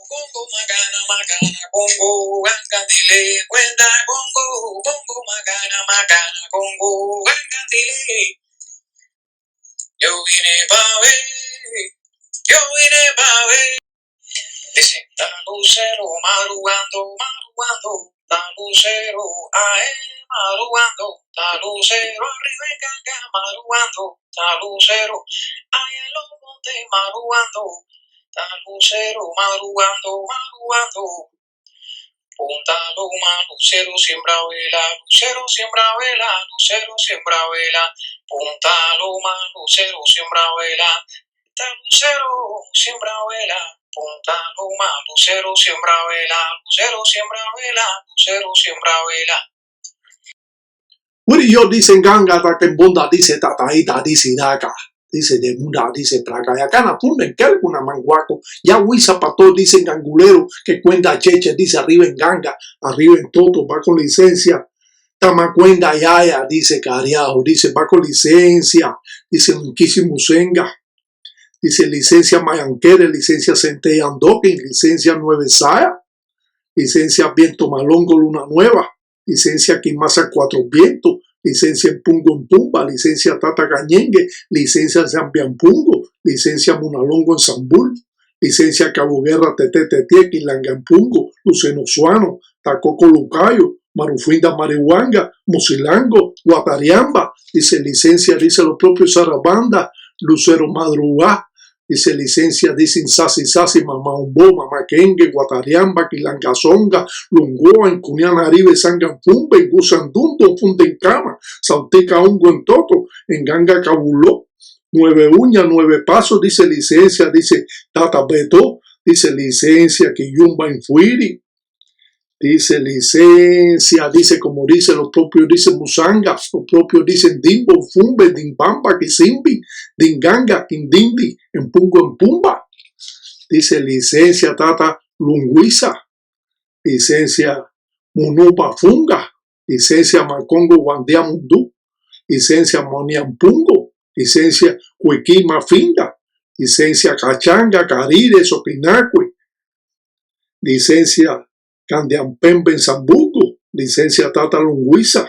Congo, macana, macana, Congo, gangandile, cuenta Congo, Congo, macana, macana, Congo, gangandile. Yo vine pa' ver, yo vine pa' ver. Dicen, está lucero madrugando, madrugando, está lucero, madrugando, está lucero, arriba en Ganga, madrugando, está lucero, allá en los montes, madrugando, está lucero, madrugando, madrugando. Punta Loma, lucero siembra vela, lucero siembra vela, lucero siembra vela. Punta Loma, lucero siembra vela, está lucero siembra vela. Punta Loma, lucero siembra vela, lucero siembra vela, lucero siembra vela. Wuri yo dicen Ganga ta que bonda dice tataita dice daca. Dice de muda, dice placa. Y acá na punta que alguna manguaco. Ya huiza pato, dicen gangulero, que cuenta cheche, dice arriba en Ganga, arriba en Toto, va con licencia. Tamacuenda yaya, dice cariajo, dice va con licencia, dice muquísimo senga. Dice licencia Mayanquere, licencia Centella Andoquín, licencia Nueve Saya, licencia Viento Malongo Luna Nueva, licencia Quimasa Cuatro Vientos, licencia en Pungo en Pumba, licencia Tata Cañengue, licencia Zambianpungo, licencia Munalongo en Zambul, licencia Cabo Guerra Tetetetieki, Langampungo, Luceno Suano, Tacoco Lucayo, Marufinda Marihuanga, Mosilango, Guatariamba, dice licencia, dice los propios Sarabanda, Lucero Madrugá, dice licencia, dice Sasi Sasi, Mamá Umbo, Mamá Kenge, Guatariamba, Quilancazonga, Lungoa, en Cunianaribe, Sangampumbe, en Gusandundo, Fundencama, Sauteca Ungo en Toto, en Ganga Cabuló, Nueve Uñas, Nueve Pasos, dice licencia, dice Tata Beto, dice licencia, Quiyumba en Fuiri, dice licencia, dice como dice los propios, dice Musanga, los propios dicen Dimbo, Fumbe, Dimbamba, Kisimbi, Dinganga, Kindindi, en Pungo en Pumba, dice licencia Tata Lunguiza, licencia Munupa Funga, licencia Macongo Guandia Mundú, licencia Moniampungo, licencia Huiquima Finda, licencia Cachanga, Carire, Sopinacue, licencia Candiampembe en Zambuco, licencia Tata Lunguiza,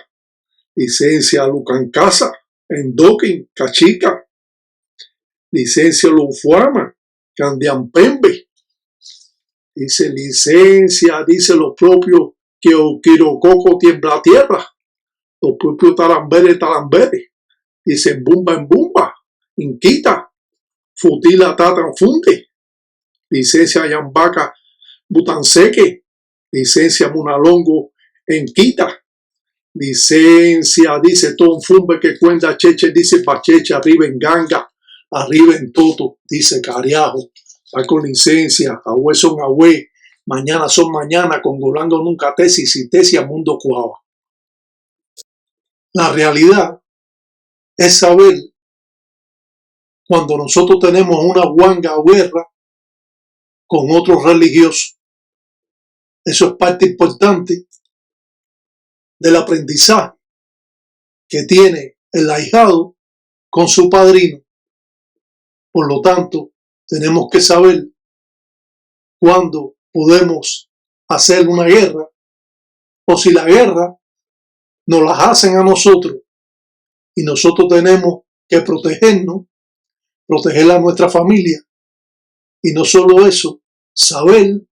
licencia Lucancasa, en Doquín, Cachica, licencia Lufuama, Candiampembe, dice licencia, dice los propios Quirococo Tiembla Tierra, los propios Talambere, dice en Bumba, Inquita, Futila Tata Funde, licencia Yambaca Butanseque, licencia Munalongo en Quita, licencia, dice Tom Fumbe que cuenta Cheche, dice Pacheche, arriba en Ganga, arriba en Toto, dice Cariajo, va con licencia, Agüe son Agüe, mañana son mañana, con Golando nunca tesis y tesis a mundo cuava. La realidad es saber cuando nosotros tenemos una guanga o guerra con otros religiosos. Eso es parte importante del aprendizaje que tiene el ahijado con su padrino. Por lo tanto, tenemos que saber cuándo podemos hacer una guerra o si la guerra nos la hacen a nosotros y nosotros tenemos que protegernos, proteger a nuestra familia y no solo eso, saber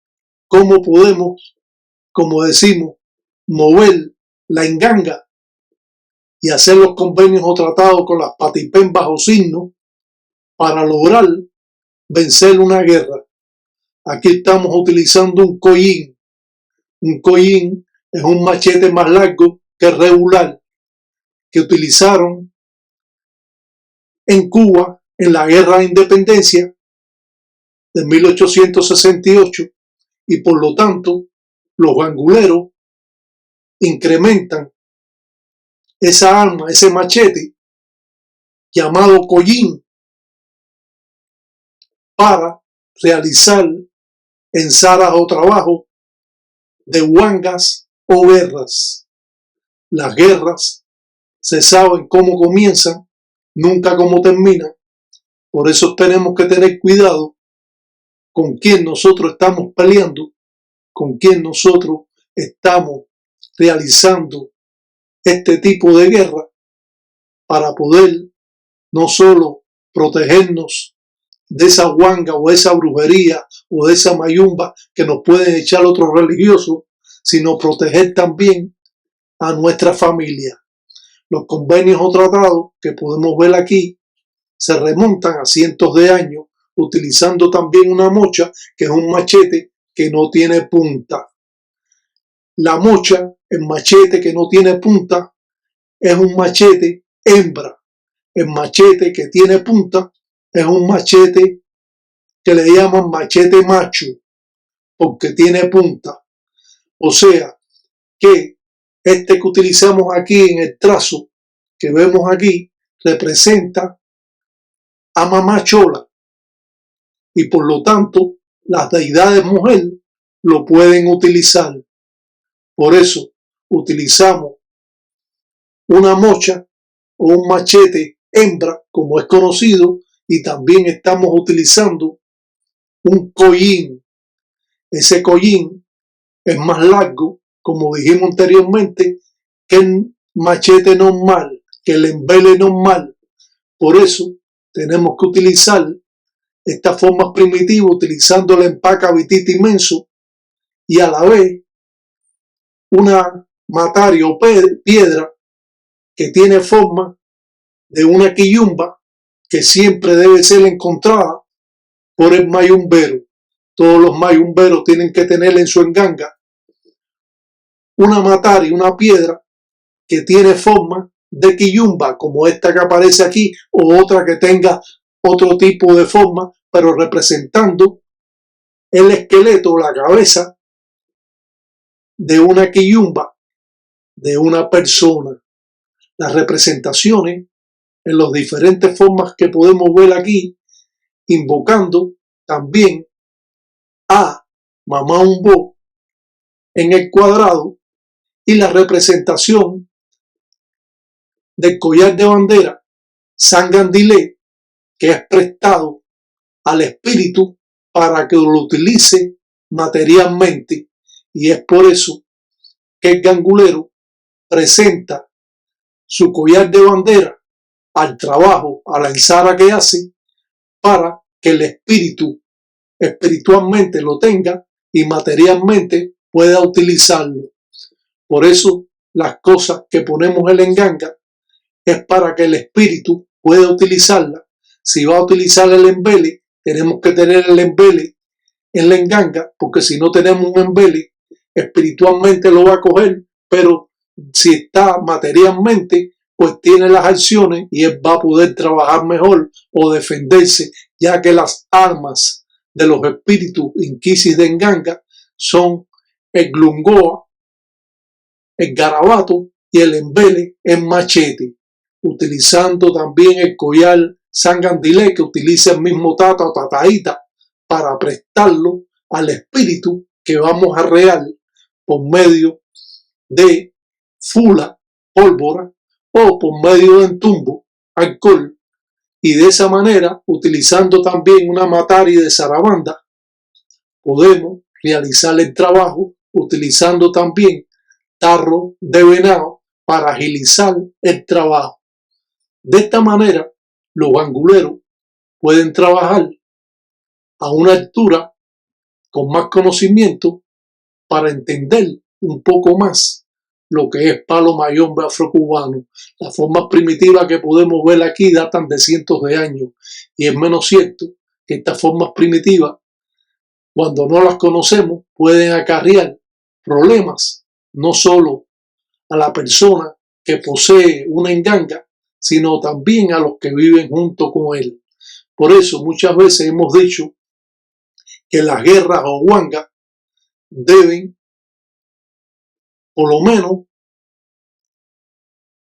cómo podemos, como decimos, mover la enganga y hacer los convenios o tratados con las patipén bajo signo para lograr vencer una guerra. Aquí estamos utilizando un collín. Un collín es un machete más largo que el regular que utilizaron en Cuba en la Guerra de Independencia de 1868 y por lo tanto los ganguleros incrementan esa arma, ese machete llamado collín para realizar ensadas o trabajos de huangas o guerras. Las guerras se saben cómo comienzan, nunca cómo terminan. Por eso tenemos que tener cuidado con quién nosotros estamos peleando, con quién nosotros estamos realizando este tipo de guerra para poder no solo protegernos de esa guanga o esa brujería o de esa mayumba que nos pueden echar otros religiosos, sino proteger también a nuestra familia. Los convenios o tratados que podemos ver aquí se remontan a cientos de años, utilizando también una mocha, que es un machete que no tiene punta. La mocha, el machete que no tiene punta, es un machete hembra. El machete que tiene punta es un machete que le llaman machete macho, porque tiene punta. O sea, que este que utilizamos aquí en el trazo que vemos aquí representa a mamá chola, y por lo tanto las deidades mujer lo pueden utilizar. Por eso utilizamos una mocha o un machete hembra, como es conocido, y también estamos utilizando un collín. Ese collín es más largo, como dijimos anteriormente, que el machete normal, que el embele normal. Por eso tenemos que utilizar esta forma primitiva, utilizando el empaca vitita inmenso y a la vez una mataria o piedra que tiene forma de una quillumba, que siempre debe ser encontrada por el mayumbero. Todos los mayumberos tienen que tener en su enganga una mataria, una piedra que tiene forma de quillumba, como esta que aparece aquí, o otra que tenga otro tipo de forma, pero representando el esqueleto, la cabeza de una quillumba, de una persona. Las representaciones en las diferentes formas que podemos ver aquí, invocando también a Mamá Umbo en el cuadrado, y la representación del collar de bandera Sangandilé, que es prestado al espíritu para que lo utilice materialmente, y es por eso que el gangulero presenta su collar de bandera al trabajo, a la ensara que hace, para que el espíritu espiritualmente lo tenga y materialmente pueda utilizarlo. Por eso las cosas que ponemos en la enganga es para que el espíritu pueda utilizarla. Si va a utilizar el embele, tenemos que tener el embele en la enganga, porque si no tenemos un embele, espiritualmente lo va a coger, pero si está materialmente, pues tiene las acciones y él va a poder trabajar mejor o defenderse, ya que las armas de los espíritus inquisis de enganga son el glungoa, el garabato y el embele en machete, utilizando también el collar Sangandilé, que utiliza el mismo tata o tataíta para prestarlo al espíritu que vamos a rear por medio de fula, pólvora, o por medio de entumbo, alcohol, y de esa manera, utilizando también una mataria de zarabanda, podemos realizar el trabajo utilizando también tarro de venado para agilizar el trabajo. De esta manera, los ganguleros pueden trabajar a una altura con más conocimiento para entender un poco más lo que es palo mayombe afrocubano. Las formas primitivas que podemos ver aquí datan de cientos de años, y es menos cierto que estas formas primitivas, cuando no las conocemos, pueden acarrear problemas no solo a la persona que posee una enganga, sino también a los que viven junto con él. Por eso muchas veces hemos dicho que las guerras o huangas deben por lo menos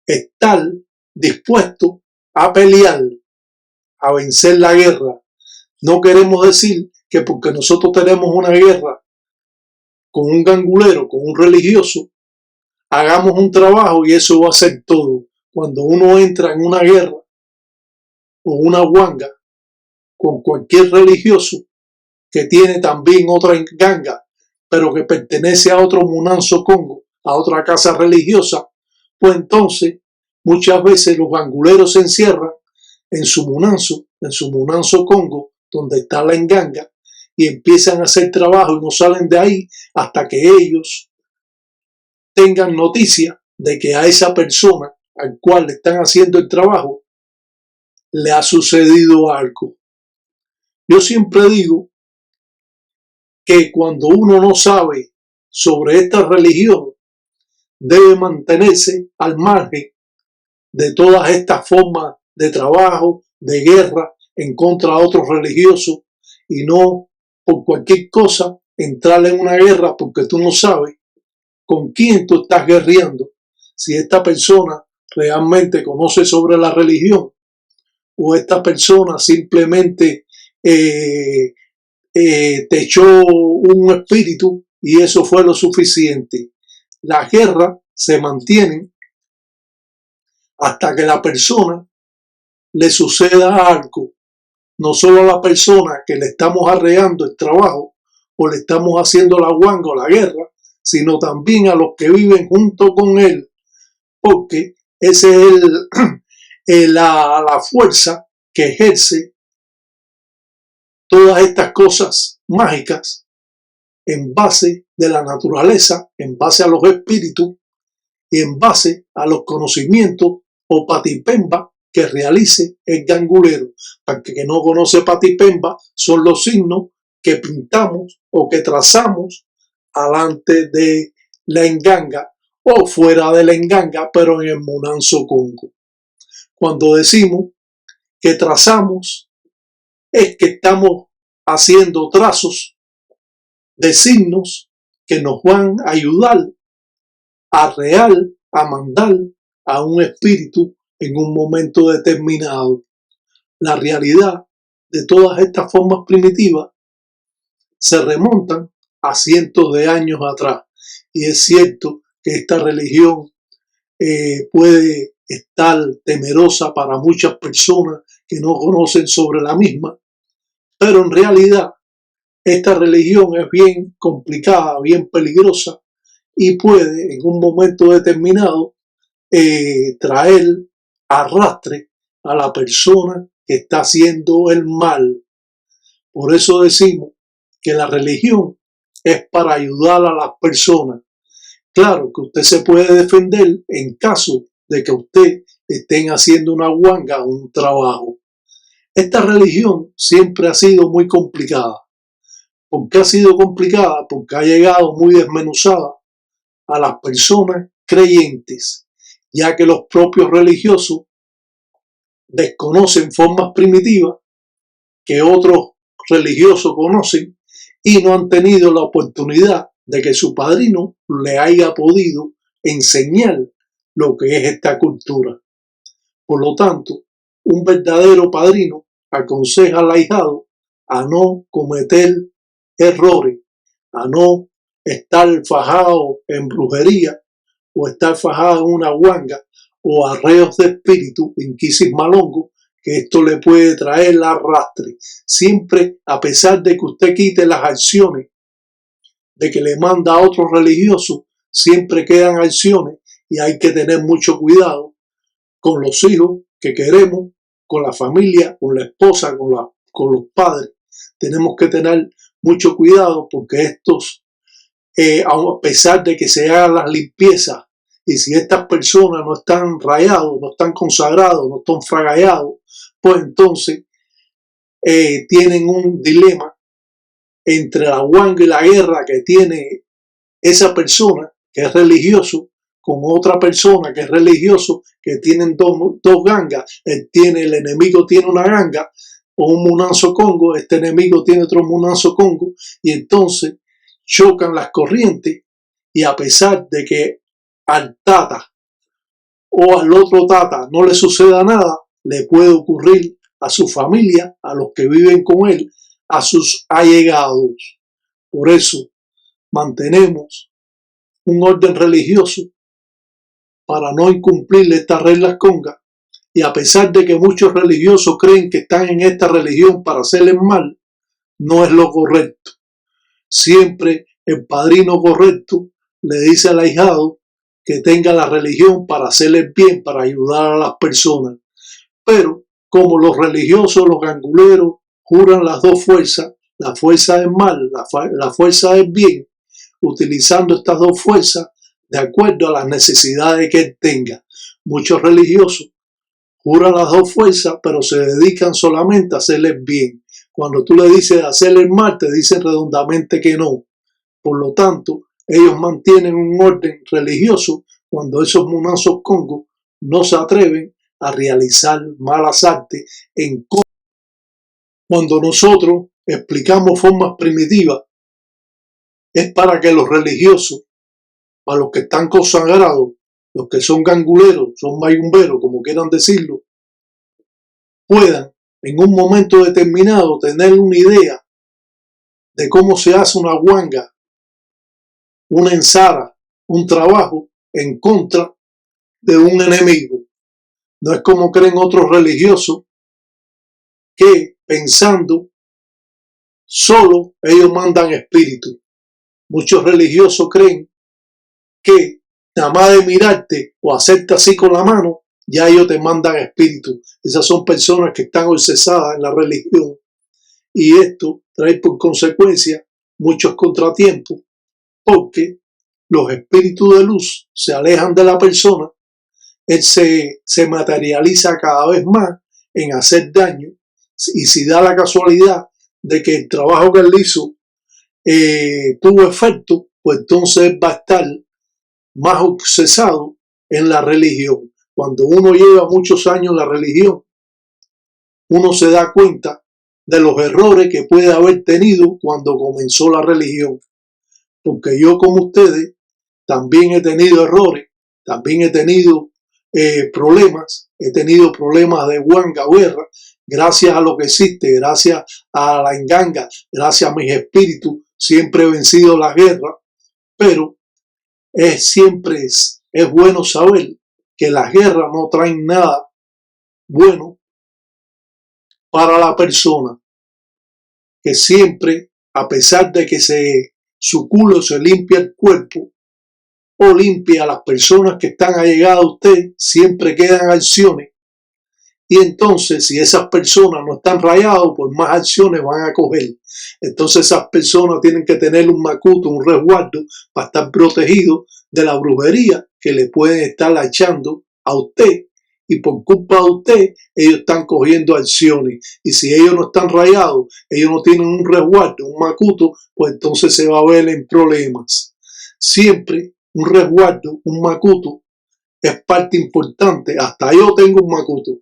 estar dispuestos a pelear, a vencer la guerra. No queremos decir que porque nosotros tenemos una guerra con un gangulero, con un religioso, hagamos un trabajo y eso va a ser todo. Cuando uno entra en una guerra o una huanga con cualquier religioso que tiene también otra ganga, pero que pertenece a otro Munanzo Congo, a otra casa religiosa, pues entonces muchas veces los ganguleros se encierran en su Munanzo Congo, donde está la enganga, y empiezan a hacer trabajo y no salen de ahí hasta que ellos tengan noticia de que a esa persona al cual le están haciendo el trabajo le ha sucedido algo. Yo siempre digo que cuando uno no sabe sobre esta religión, debe mantenerse al margen de todas estas formas de trabajo, de guerra en contra de otros religiosos, y no por cualquier cosa entrar en una guerra porque tú no sabes con quién tú estás guerreando, si esta persona realmente conoce sobre la religión o esta persona simplemente te echó un espíritu y eso fue lo suficiente. Las guerras se mantienen hasta que la persona le suceda algo, no solo a la persona que le estamos arreando el trabajo o le estamos haciendo la guanga o la guerra, sino también a los que viven junto con él, porque esa es la fuerza que ejerce todas estas cosas mágicas en base de la naturaleza, en base a los espíritus y en base a los conocimientos o patipemba que realice el gangulero. Para el que no conoce patipemba, son los signos que pintamos o que trazamos alante de la enganga o fuera de la enganga, pero en el Munanzo Congo. Cuando decimos que trazamos, es que estamos haciendo trazos de signos que nos van a ayudar a mandar a un espíritu en un momento determinado. La realidad de todas estas formas primitivas se remontan a cientos de años atrás. Y es cierto que esta religión puede estar temerosa para muchas personas que no conocen sobre la misma, pero en realidad esta religión es bien complicada, bien peligrosa y puede en un momento determinado traer arrastre a la persona que está haciendo el mal. Por eso decimos que la religión es para ayudar a las personas. Claro que usted se puede defender en caso de que usted estén haciendo una guanga o un trabajo. Esta religión siempre ha sido muy complicada. ¿Por qué ha sido complicada? Porque ha llegado muy desmenuzada a las personas creyentes, ya que los propios religiosos desconocen formas primitivas que otros religiosos conocen y no han tenido la oportunidad de que su padrino le haya podido enseñar lo que es esta cultura. Por lo tanto, un verdadero padrino aconseja al ahijado a no cometer errores, a no estar fajado en brujería o estar fajado en una guanga o arreos de espíritu, inquisis malongo, que esto le puede traer arrastre. Siempre, a pesar de que usted quite las acciones de que le manda a otro religioso, siempre quedan acciones y hay que tener mucho cuidado con los hijos que queremos, con la familia, con la esposa, con los padres. Tenemos que tener mucho cuidado porque estos, a pesar de que se hagan las limpiezas, y si estas personas no están rayados, no están consagrados, no están fragallados, pues entonces tienen un dilema entre la guanga y la guerra que tiene esa persona que es religioso con otra persona que es religioso, que tienen dos gangas. El enemigo tiene una ganga o un Munanzo Congo, este enemigo tiene otro Munanzo Congo, y entonces chocan las corrientes, y a pesar de que al tata o al otro tata no le suceda nada, le puede ocurrir a su familia, a los que viven con él, a sus allegados. Por eso mantenemos un orden religioso para no incumplir estas reglas congas, y a pesar de que muchos religiosos creen que están en esta religión para hacerles mal, no es lo correcto. Siempre el padrino correcto le dice al ahijado que tenga la religión para hacerle bien, para ayudar a las personas. Pero como los religiosos, los ganguleros, juran las dos fuerzas, la fuerza del mal, la fuerza del bien, utilizando estas dos fuerzas de acuerdo a las necesidades que él tenga. Muchos religiosos juran las dos fuerzas, pero se dedican solamente a hacerles bien. Cuando tú le dices hacerle el mal, te dicen redondamente que no. Por lo tanto, ellos mantienen un orden religioso cuando esos monazos congos no se atreven a realizar malas artes en contra. Cuando nosotros explicamos formas primitivas, es para que los religiosos, a los que están consagrados, los que son ganguleros, son mayumberos, como quieran decirlo, puedan en un momento determinado tener una idea de cómo se hace una guanga, una ensara, un trabajo en contra de un enemigo. No es como creen otros religiosos que pensando solo ellos mandan espíritu. Muchos religiosos creen que nada más de mirarte o hacerte así con la mano, ya ellos te mandan espíritu. Esas son personas que están obsesadas en la religión. Y esto trae por consecuencia muchos contratiempos, porque los espíritus de luz se alejan de la persona, él se materializa cada vez más en hacer daño, y si da la casualidad de que el trabajo que él hizo tuvo efecto, pues entonces él va a estar más obsesado en la religión. Cuando uno lleva muchos años en la religión, uno se da cuenta de los errores que puede haber tenido cuando comenzó la religión. Porque yo, como ustedes, también he tenido errores, también he tenido problemas, he tenido problemas de guanga, guerra, gracias a lo que existe, gracias a la enganga, gracias a mis espíritus, siempre he vencido la guerra, pero siempre es bueno saber que las guerras no traen nada bueno para la persona, que siempre, a pesar de que su culo se limpia el cuerpo o limpia a las personas que están allegadas a usted, siempre quedan acciones. Y entonces, si esas personas no están rayadas, pues más acciones van a coger. Entonces esas personas tienen que tener un macuto, un resguardo, para estar protegidos de la brujería que le pueden estar echando a usted. Y por culpa de usted, ellos están cogiendo acciones. Y si ellos no están rayados, ellos no tienen un resguardo, un macuto, pues entonces se va a ver en problemas. Siempre un resguardo, un macuto, es parte importante. Hasta yo tengo un macuto.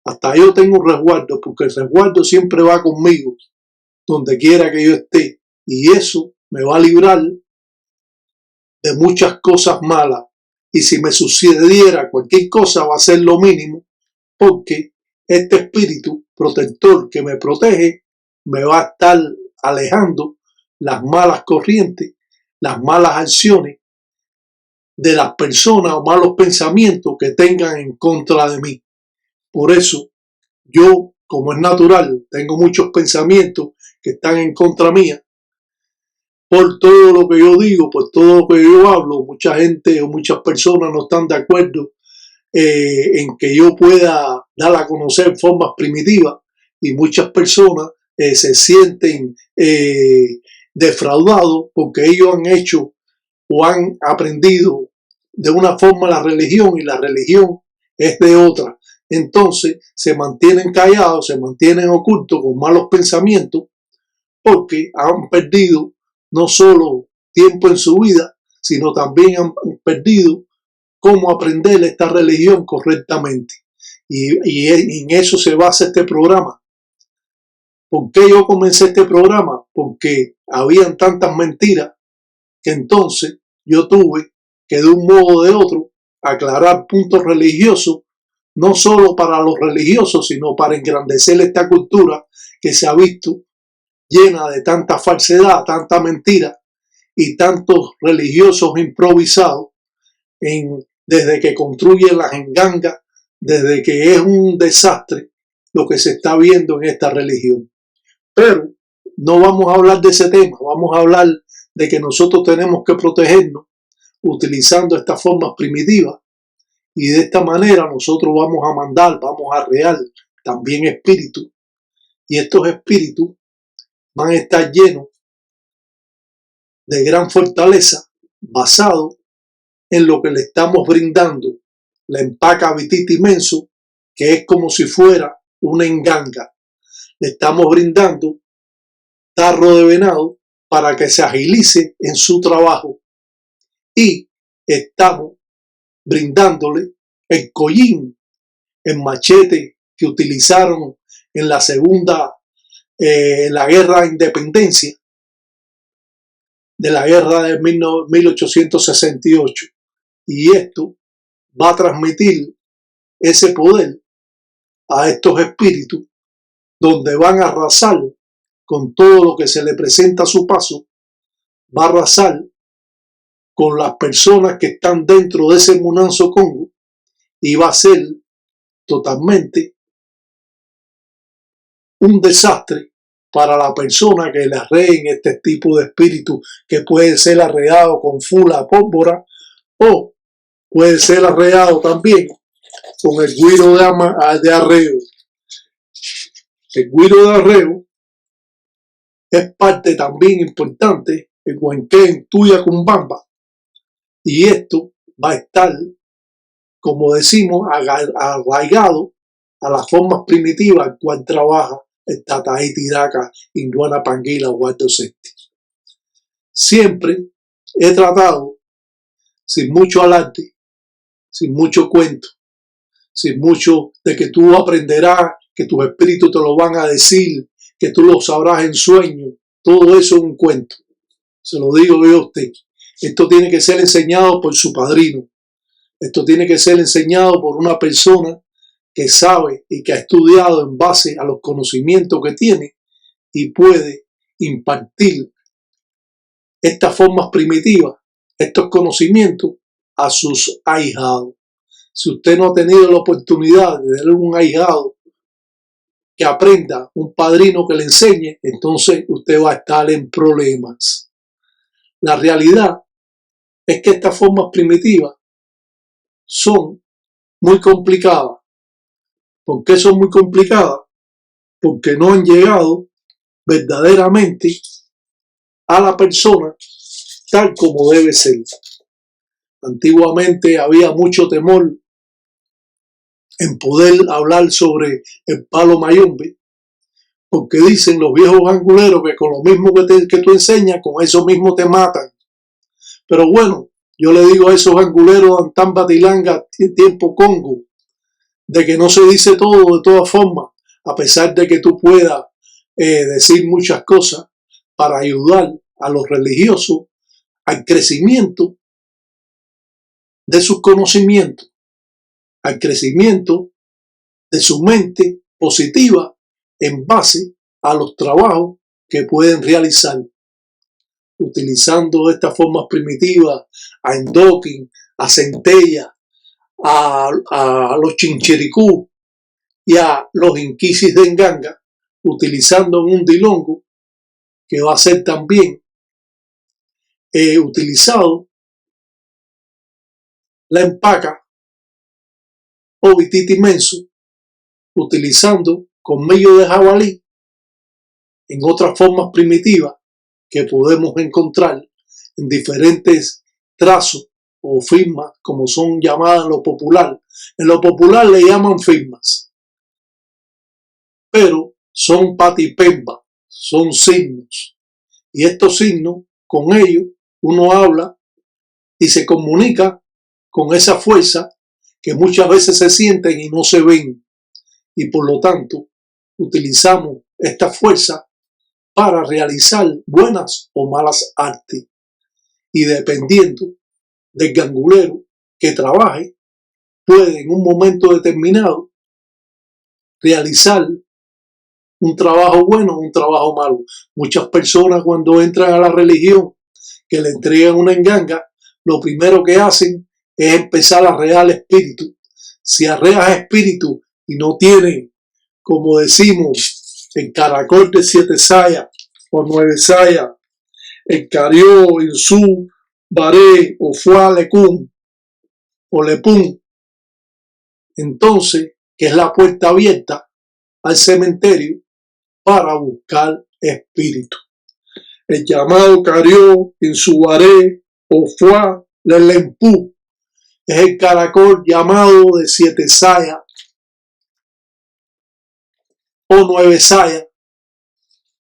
Hasta yo tengo un resguardo, porque el resguardo siempre va conmigo, donde quiera que yo esté. Y eso me va a librar de muchas cosas malas. Y si me sucediera cualquier cosa, va a ser lo mínimo, porque este espíritu protector que me protege me va a estar alejando las malas corrientes, las malas acciones de las personas o malos pensamientos que tengan en contra de mí. Por eso, yo, como es natural, tengo muchos pensamientos que están en contra mía. Por todo lo que yo digo, por todo lo que yo hablo, mucha gente o muchas personas no están de acuerdo en que yo pueda dar a conocer formas primitivas, y muchas personas se sienten defraudados porque ellos han hecho o han aprendido de una forma la religión y la religión es de otra. Entonces se mantienen callados, se mantienen ocultos con malos pensamientos, porque han perdido no solo tiempo en su vida, sino también han perdido cómo aprender esta religión correctamente. Y en eso se basa este programa. ¿Por qué yo comencé este programa? Porque habían tantas mentiras que entonces yo tuve que de un modo o de otro aclarar puntos religiosos, no solo para los religiosos, sino para engrandecer esta cultura que se ha visto llena de tanta falsedad, tanta mentira y tantos religiosos improvisados desde que construyen las engangas, desde que es un desastre lo que se está viendo en esta religión. Pero no vamos a hablar de ese tema, vamos a hablar de que nosotros tenemos que protegernos utilizando estas formas primitivas, y de esta manera nosotros vamos a mandar, vamos a real también espíritus, y estos espíritus van a estar llenos de gran fortaleza basado en lo que le estamos brindando, la empaca vititi menso, que es como si fuera una enganga. Le estamos brindando tarro de venado para que se agilice en su trabajo, y estamos brindándole el collín, el machete que utilizaron en la la guerra de independencia, de la guerra de 1868. Y esto va a transmitir ese poder a estos espíritus, donde van a arrasar con todo lo que se le presenta a su paso, va a arrasar con las personas que están dentro de ese Munanzo Congo, y va a ser totalmente un desastre para la persona que le arreen este tipo de espíritu, que puede ser arreado con fula pólvora, o puede ser arreado también con el guiro de arreo. El guiro de arreo es parte también importante en Huenquén, Tuya, Cumbamba, y esto va a estar, como decimos, arraigado a las formas primitivas al cual trabaja el Tataí Tiraca, Induana Panguila, Guardo Sesti. Siempre he tratado, sin mucho alarde, sin mucho cuento, sin mucho de que tú aprenderás, que tus espíritus te lo van a decir, que tú lo sabrás en sueño. Todo eso es un cuento. Se lo digo yo a usted. Esto tiene que ser enseñado por su padrino. Esto tiene que ser enseñado por una persona que sabe y que ha estudiado en base a los conocimientos que tiene, y puede impartir estas formas primitivas, estos conocimientos a sus ahijados. Si usted no ha tenido la oportunidad de tener un ahijado que aprenda, un padrino que le enseñe, entonces usted va a estar en problemas. La realidad es que estas formas primitivas son muy complicadas. ¿Por qué son muy complicadas? Porque no han llegado verdaderamente a la persona tal como debe ser. Antiguamente había mucho temor en poder hablar sobre el palo mayombe, porque dicen los viejos ganguleros que con lo mismo que tú enseñas, con eso mismo te matan. Pero bueno, yo le digo a esos ganguleros de Antamba Tilanga, tiempo Congo, de que no se dice todo de todas formas, a pesar de que tú puedas decir muchas cosas para ayudar a los religiosos al crecimiento de sus conocimientos, al crecimiento de su mente positiva en base a los trabajos que pueden realizar, utilizando estas formas primitivas, a endoquín, a centella, a los chinchiricú y a los inquisis de enganga, utilizando un dilongo que va a ser también utilizado la empaca o vititi menso, utilizando colmillo de jabalí en otras formas primitivas que podemos encontrar en diferentes trazos o firmas, como son llamadas en lo popular. En lo popular le llaman firmas, pero son patipemba, son signos. Y estos signos, con ellos, uno habla y se comunica con esa fuerza que muchas veces se sienten y no se ven. Y por lo tanto, utilizamos esta fuerza para realizar buenas o malas artes. Y dependiendo del gangulero que trabaje, puede en un momento determinado realizar un trabajo bueno o un trabajo malo. Muchas personas, cuando entran a la religión, que le entregan una enganga, lo primero que hacen es empezar a arrear espíritu. Si arreas espíritu y no tienen, como decimos, el caracol de 7 sayas o nueve saya, el carió, el su, baré, o fuá, lecún, o lepún. Entonces, que es la puerta abierta al cementerio para buscar espíritu. El llamado carió, en su baré, o fuá, lelempú, es el caracol llamado de 7 sayas o 9 sayas,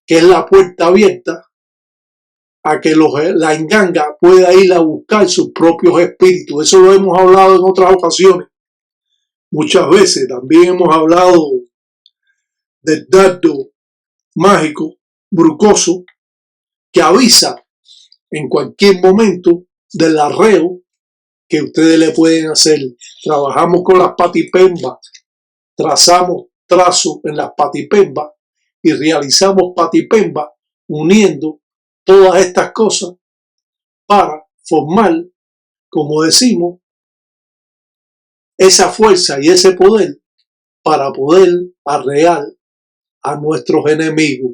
que es la puerta abierta a que la enganga pueda ir a buscar sus propios espíritus. Eso lo hemos hablado en otras ocasiones. Muchas veces también hemos hablado del dardo mágico, brucoso, que avisa en cualquier momento del arreo que ustedes le pueden hacer. Trabajamos con las patipembas, trazamos trazo en las patipembas y realizamos patipembas uniendo todas estas cosas para formar, como decimos, esa fuerza y ese poder para poder arrear a nuestros enemigos.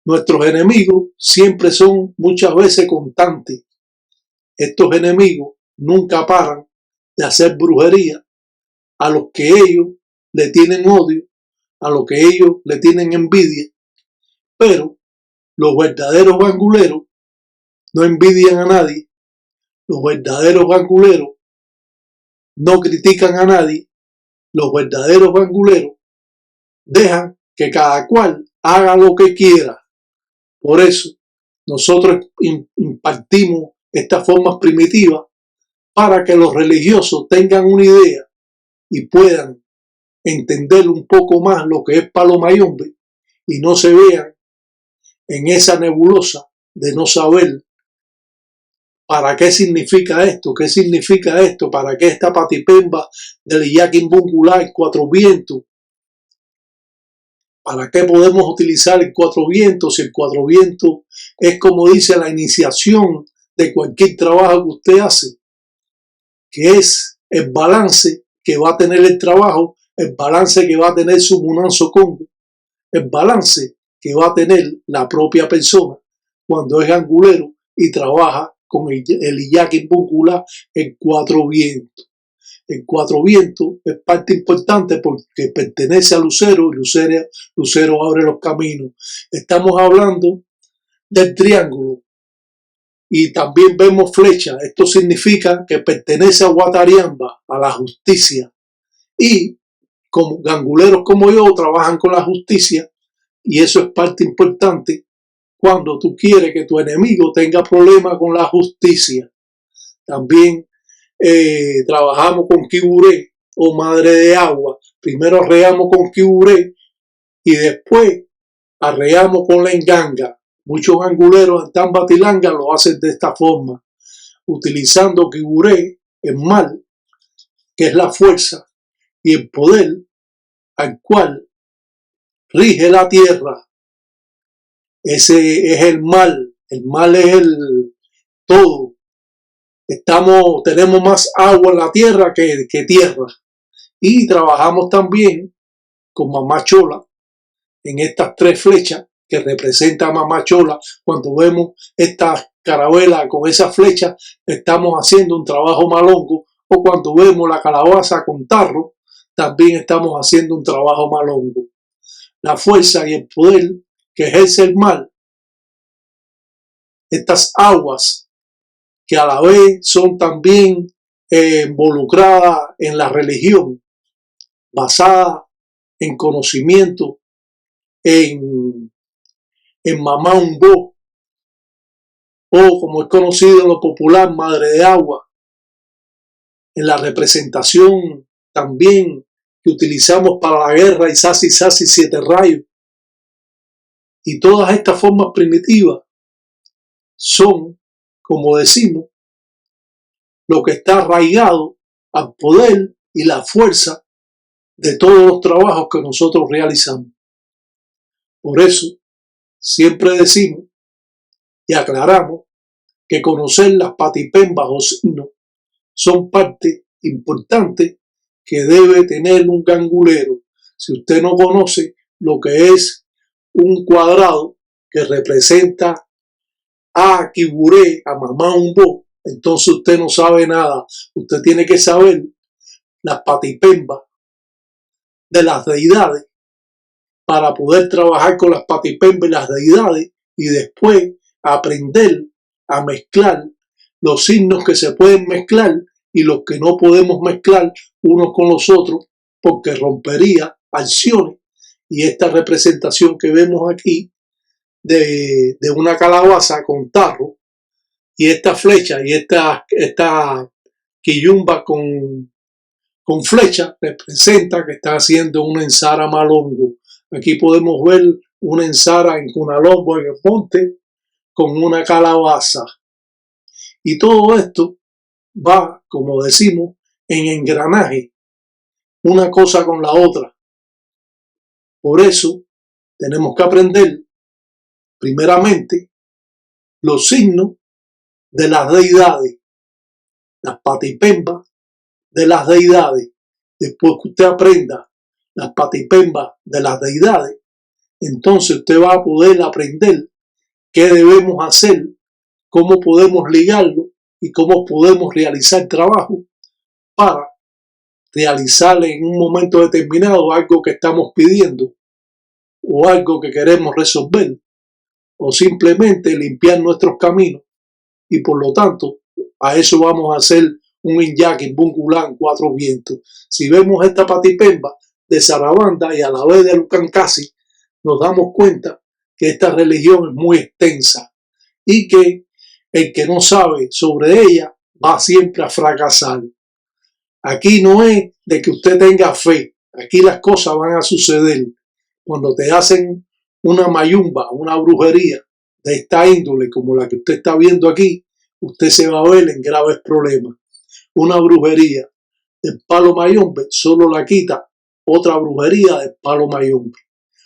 Nuestros enemigos siempre son muchas veces constantes. Estos enemigos nunca paran de hacer brujería a los que ellos le tienen odio, a los que ellos le tienen envidia, pero los verdaderos ganguleros no envidian a nadie, los verdaderos ganguleros no critican a nadie, los verdaderos ganguleros dejan que cada cual haga lo que quiera. Por eso nosotros impartimos estas formas primitivas para que los religiosos tengan una idea y puedan entender un poco más lo que es Palo Mayombe y no se vean en esa nebulosa de no saber para qué significa esto, para qué esta patipemba del Yaquimbungulá, el cuatro vientos, para qué podemos utilizar el cuatro vientos, si el cuatro vientos es, como dice, la iniciación de cualquier trabajo que usted hace, que es el balance que va a tener el trabajo, el balance que va a tener su Munanzo Congo, el balance que va a tener la propia persona cuando es gangulero y trabaja con el Yaquimbungulá en cuatro vientos. El cuatro vientos es parte importante porque pertenece a Lucero y Lucero abre los caminos. Estamos hablando del triángulo y también vemos flecha. Esto significa que pertenece a Guatariamba, a la justicia. Y como ganguleros como yo trabajan con la justicia y eso es parte importante cuando tú quieres que tu enemigo tenga problemas con la justicia. También trabajamos con Kiburé o madre de agua. Primero arreamos con Kiburé y después arreamos con la enganga. Muchos ganguleros en Tambatilanga lo hacen de esta forma, utilizando Kiburé, el mal, que es la fuerza y el poder al cual rige la tierra. Ese es el mal es el todo. Tenemos más agua en la tierra que tierra. Y trabajamos también con Mamá Chola en estas tres flechas que representa a Mamá Chola. Cuando vemos esta carabela con esa flecha, estamos haciendo un trabajo malongo. O cuando vemos la calabaza con tarro, también estamos haciendo un trabajo malongo. La fuerza y el poder que ejerce el mal, estas aguas que a la vez son también involucradas en la religión, basada en conocimiento, en Mamá Umbo, o como es conocido en lo popular, Madre de Agua, en la representación también que utilizamos para la guerra, Isasi, 7 rayos. Y todas estas formas primitivas son, como decimos, lo que está arraigado al poder y la fuerza de todos los trabajos que nosotros realizamos. Por eso, siempre decimos y aclaramos que conocer las patipembas o signos son parte importante que debe tener un gangulero. Si usted no conoce lo que es un cuadrado, que representa a Kiburé, a Mamá Umbo, entonces usted no sabe nada. Usted tiene que saber las patipembas de las deidades para poder trabajar con las patipembas y las deidades y después aprender a mezclar los signos que se pueden mezclar y los que no podemos mezclar unos con los otros porque rompería acciones. Y esta representación que vemos aquí de una calabaza con tarro y esta flecha y esta quillumba con flecha representa que está haciendo una ensara malongo. Aquí podemos ver una ensara en Cunalombo, en el monte, con una calabaza. Y todo esto va, como decimos, en engranaje, una cosa con la otra. Por eso tenemos que aprender, primeramente, los signos de las deidades, las patipembas de las deidades. Después que usted aprenda las patipembas de las deidades, entonces usted va a poder aprender qué debemos hacer, cómo podemos ligarlo y cómo podemos realizar trabajo para realizar en un momento determinado algo que estamos pidiendo o algo que queremos resolver o simplemente limpiar nuestros caminos y por lo tanto a eso vamos a hacer un Inyaqui, Bungulán, 4 vientos. Si vemos esta patipemba de Sarabanda y a la vez de Lucancasi, nos damos cuenta que esta religión es muy extensa y que el que no sabe sobre ella va siempre a fracasar. Aquí no es de que usted tenga fe, aquí las cosas van a suceder. Cuando te hacen una mayumba, una brujería de esta índole como la que usted está viendo aquí, usted se va a ver en graves problemas. Una brujería del palo mayombe solo la quita otra brujería del palo mayombe.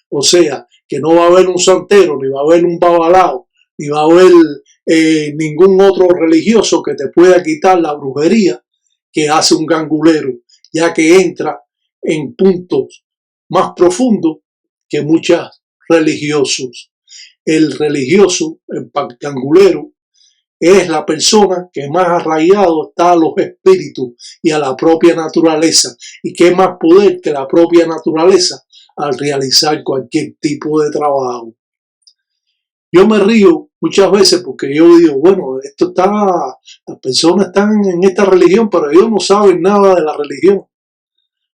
O sea, que no va a haber un santero, ni va a haber un babalao, ni va a haber ningún otro religioso que te pueda quitar la brujería que hace un gangulero, ya que entra en puntos más profundos que muchos religiosos. El religioso, el gangulero, es la persona que más arraigado está a los espíritus y a la propia naturaleza y que es más poder que la propia naturaleza al realizar cualquier tipo de trabajo. Yo me río muchas veces porque yo digo, bueno, las personas están en esta religión, pero ellos no saben nada de la religión.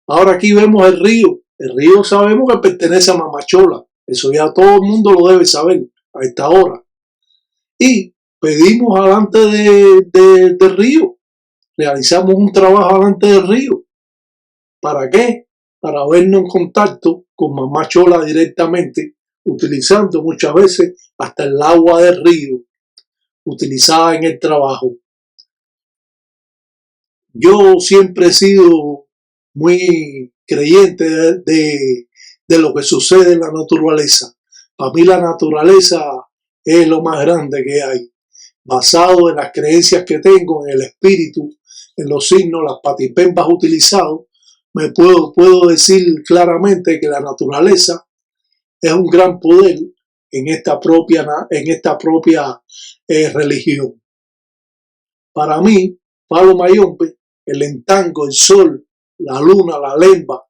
Ahora aquí vemos el río sabemos que pertenece a Mamachola, eso ya todo el mundo lo debe saber a esta hora. Y pedimos delante del río, realizamos un trabajo delante del río. ¿Para qué? Para vernos en contacto con Mamá Chola directamente, utilizando muchas veces hasta el agua del río, utilizada en el trabajo. Yo siempre he sido muy creyente de lo que sucede en la naturaleza. Para mí la naturaleza es lo más grande que hay. Basado en las creencias que tengo, en el espíritu, en los signos, las patipembas utilizados, puedo decir claramente que la naturaleza es un gran poder en esta propia religión. Para mí, Palo Mayombe, el entango, el sol, la luna, la lemba,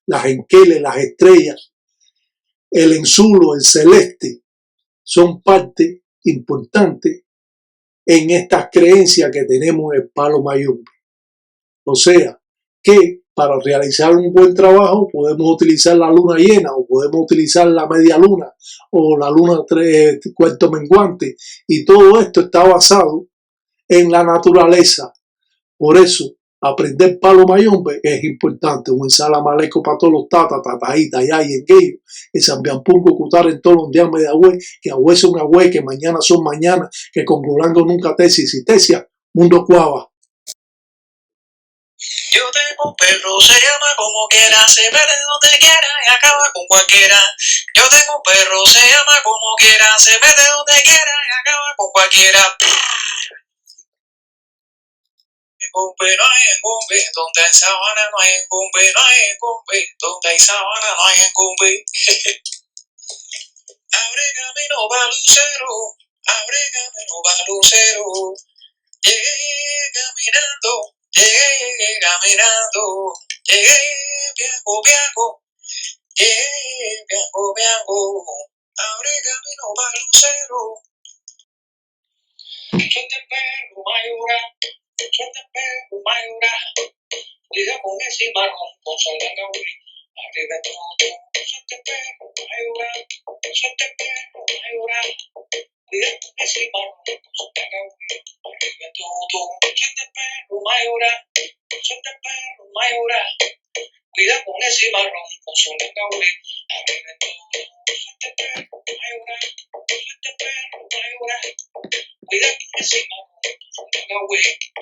las enqueles, las estrellas, el enzulo, el celeste, son parte importante en estas creencias que tenemos en el Palo Mayombe. O sea, que para realizar un buen trabajo podemos utilizar la luna llena o podemos utilizar la media luna o la luna cuarto menguante y todo esto está basado en la naturaleza. Por eso, aprender Palo Mayombe es importante. Un ensala maleco para todos los tataíta, ya y en aquello. Que Sambian Pungo Cutar en todos los días de agüe, que agüe son agüe, que mañana son mañana, que con Golango nunca tesis y tesia, mundo cuava. Yo tengo un perro, se llama como quiera, se ve de donde quiera y acaba con cualquiera. Yo tengo un perro, se llama como quiera, se ve de donde quiera y acaba con cualquiera. Engombe, no hay engombe, donde hay sabana no hay engombe, no hay engombe, donde hay sabana no hay engombe. abre camino pa' Lucero, abre camino pa' Lucero. Llegué caminando, llegué caminando, llegué viajo, viajo, llegué viajo, viajo, abre camino pa' Lucero. Suelta el perro, Mayura, suelta el perro, Mayura, cuida con ese marrón, con sandanga, arriba todo, suelta el perro, Mayura, suelta el perro, Mayura, cuida con ese marrón, con sandanga, arriba todo, suelta el perro, Mayura, suelta el perro, Mayura, cuida con ese marrón, con sandanga, arriba todo, suelta el perro, Mayura, suelta el perro, Mayura, cuida con ese marrón, con sandanga,